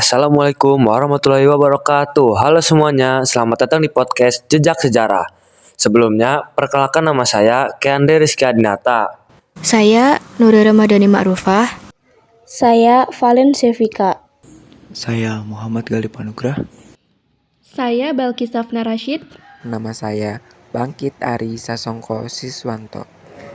Assalamualaikum warahmatullahi wabarakatuh. Halo semuanya, selamat datang di podcast Jejak Sejarah. Sebelumnya, perkenalkan nama saya Keande Rizky Adinata. Saya Nura Ramadhani Ma'rufah. Saya Valen Sevika. Saya Muhammad Galip Anugrah. Saya Balkis Safna Rashid. Nama saya Bangkit Ari Sasongko Siswanto.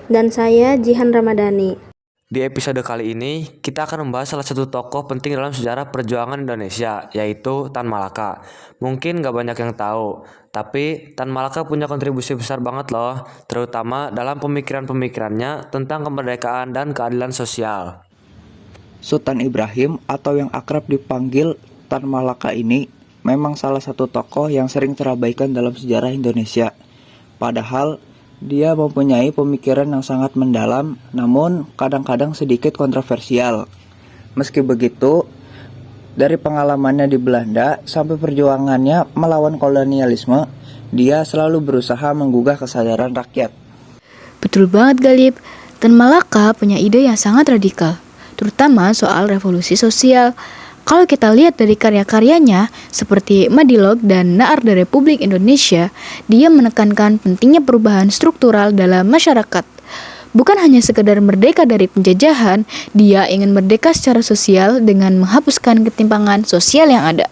Dan saya Jihan Ramadhani. Di episode kali ini, kita akan membahas salah satu tokoh penting dalam sejarah perjuangan Indonesia, yaitu Tan Malaka. Mungkin gak banyak yang tahu, tapi Tan Malaka punya kontribusi besar banget loh, terutama dalam pemikiran-pemikirannya tentang kemerdekaan dan keadilan sosial. Sultan Ibrahim atau yang akrab dipanggil Tan Malaka ini memang salah satu tokoh yang sering terabaikan dalam sejarah Indonesia. Padahal dia mempunyai pemikiran yang sangat mendalam, namun kadang-kadang sedikit kontroversial. Meski begitu, dari pengalamannya di Belanda sampai perjuangannya melawan kolonialisme, dia selalu berusaha menggugah kesadaran rakyat. Betul banget Galip, Tan Malaka punya ide yang sangat radikal, terutama soal revolusi sosial. Kalau kita lihat dari karya-karyanya seperti Madilog dan Naarda Republik Indonesia, dia menekankan pentingnya perubahan struktural dalam masyarakat. Bukan hanya sekedar merdeka dari penjajahan, dia ingin merdeka secara sosial dengan menghapuskan ketimpangan sosial yang ada.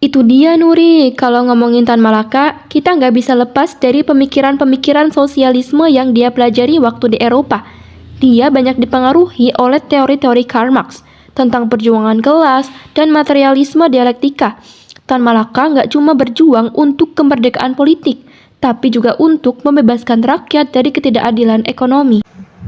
Itu dia Nuri, kalau ngomongin Tan Malaka, kita nggak bisa lepas dari pemikiran-pemikiran sosialisme yang dia pelajari waktu di Eropa. Dia banyak dipengaruhi oleh teori-teori Karl Marx tentang perjuangan kelas dan materialisme dialektika. Tan Malaka nggak cuma berjuang untuk kemerdekaan politik, tapi juga untuk membebaskan rakyat dari ketidakadilan ekonomi.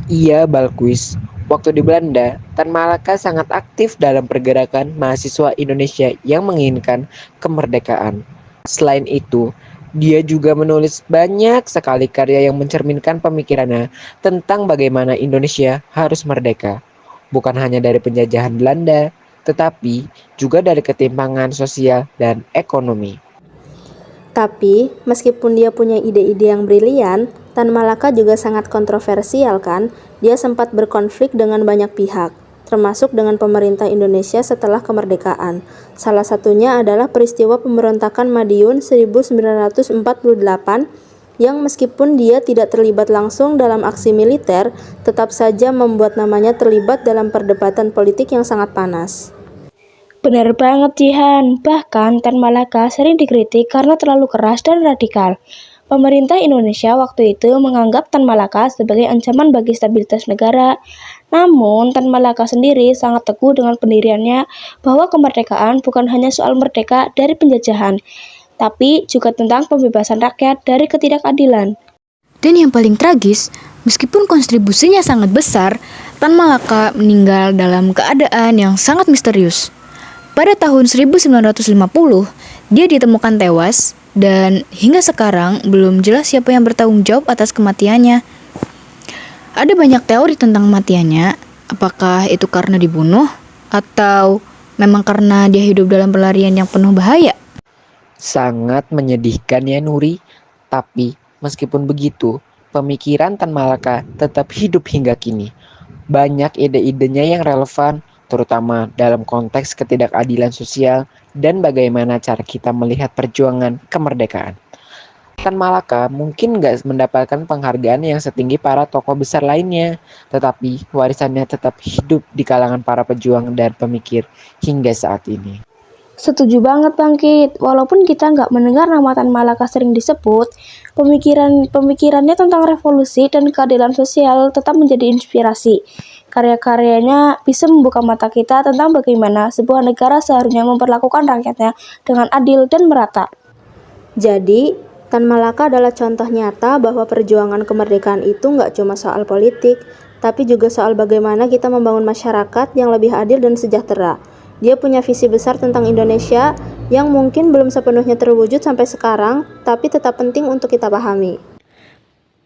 Iya, Balquis. Waktu di Belanda, Tan Malaka sangat aktif dalam pergerakan mahasiswa Indonesia yang menginginkan kemerdekaan. Selain itu, dia juga menulis banyak sekali karya yang mencerminkan pemikirannya tentang bagaimana Indonesia harus merdeka. Bukan hanya dari penjajahan Belanda, tetapi juga dari ketimpangan sosial dan ekonomi. Tapi, meskipun dia punya ide-ide yang brilian, Tan Malaka juga sangat kontroversial kan? Dia sempat berkonflik dengan banyak pihak, termasuk dengan pemerintah Indonesia setelah kemerdekaan. Salah satunya adalah peristiwa pemberontakan Madiun 1948 yang meskipun dia tidak terlibat langsung dalam aksi militer, tetap saja membuat namanya terlibat dalam perdebatan politik yang sangat panas. Benar banget Jihan, bahkan Tan Malaka sering dikritik karena terlalu keras dan radikal. Pemerintah Indonesia waktu itu menganggap Tan Malaka sebagai ancaman bagi stabilitas negara. Namun, Tan Malaka sendiri sangat teguh dengan pendiriannya bahwa kemerdekaan bukan hanya soal merdeka dari penjajahan, tapi juga tentang pembebasan rakyat dari ketidakadilan. Dan yang paling tragis, meskipun kontribusinya sangat besar, Tan Malaka meninggal dalam keadaan yang sangat misterius. Pada tahun 1950, dia ditemukan tewas dan hingga sekarang belum jelas siapa yang bertanggung jawab atas kematiannya. Ada banyak teori tentang kematiannya, apakah itu karena dibunuh atau memang karena dia hidup dalam pelarian yang penuh bahaya. Sangat menyedihkan ya Nuri, tapi meskipun begitu, pemikiran Tan Malaka tetap hidup hingga kini. Banyak ide-idenya yang relevan, terutama dalam konteks ketidakadilan sosial dan bagaimana cara kita melihat perjuangan kemerdekaan. Tan Malaka mungkin gak mendapatkan penghargaan yang setinggi para tokoh besar lainnya, tetapi warisannya tetap hidup di kalangan para pejuang dan pemikir hingga saat ini. Setuju banget Bangkit, walaupun kita nggak mendengar nama Tan Malaka sering disebut, pemikirannya tentang revolusi dan keadilan sosial tetap menjadi inspirasi. Karya-karyanya bisa membuka mata kita tentang bagaimana sebuah negara seharusnya memperlakukan rakyatnya dengan adil dan merata. Jadi, Tan Malaka adalah contoh nyata bahwa perjuangan kemerdekaan itu nggak cuma soal politik, tapi juga soal bagaimana kita membangun masyarakat yang lebih adil dan sejahtera. Dia punya visi besar tentang Indonesia yang mungkin belum sepenuhnya terwujud sampai sekarang, tapi tetap penting untuk kita pahami.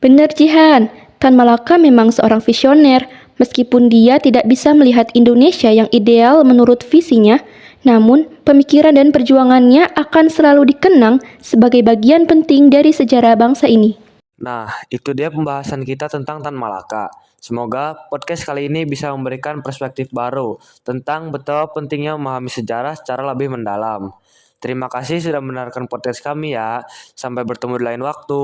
Benar Jihan, Tan Malaka memang seorang visioner. Meskipun dia tidak bisa melihat Indonesia yang ideal menurut visinya, namun pemikiran dan perjuangannya akan selalu dikenang sebagai bagian penting dari sejarah bangsa ini. Nah, itu dia pembahasan kita tentang Tan Malaka. Semoga podcast kali ini bisa memberikan perspektif baru tentang betapa pentingnya memahami sejarah secara lebih mendalam. Terima kasih sudah mendengarkan podcast kami ya. Sampai bertemu di lain waktu.